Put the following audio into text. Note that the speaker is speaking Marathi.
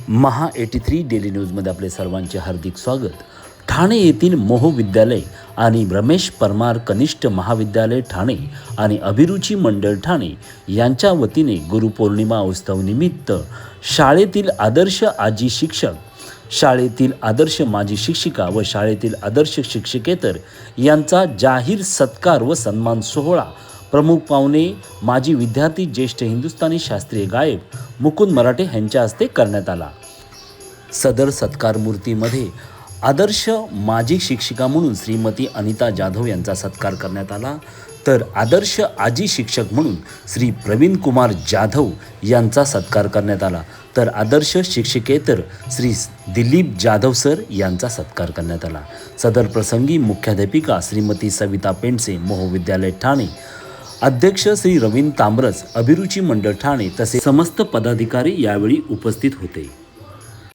महा 83 डेली न्यूजमध्ये आपले सर्वांचे हार्दिक स्वागत। ठाणे येथील मोह विद्यालय आणि रमेश परमार कनिष्ठ महाविद्यालय ठाणे आणि अभिरुची मंडळ ठाणे यांच्या वतीने गुरुपौर्णिमा उत्सव निमित्त शाळेतील आदर्श आजी शिक्षक, शाळेतील आदर्श माजी शिक्षिका व शाळेतील आदर्श शिक्षकेतर यांचा जाहीर सत्कार व सन्मान सोहळा प्रमुख पाहुणे माजी विद्यार्थी ज्येष्ठ हिंदुस्थानी शास्त्रीय गायक मुकुंद मराठे यांच्या हस्ते करण्यात आला। सदर सत्कार मूर्तीमध्ये आदर्श माजी शिक्षिका म्हणून श्रीमती अनिता जाधव यांचा सत्कार करण्यात आला, तर आदर्श आजी शिक्षक म्हणून श्री प्रवीण कुमार जाधव यांचा सत्कार करण्यात आला, तर आदर्श शिक्षकेतर श्री दिलीप जाधव सर यांचा सत्कार करण्यात आला। सदर प्रसंगी मुख्याध्यापिका श्रीमती सविता पेंडसे मोह विद्यालय ठाणे, अध्यक्ष श्री रवींद्र तांबरस अभिरुची मंडळ ठाणे तसेच समस्त पदाधिकारी यावेळी उपस्थित होते।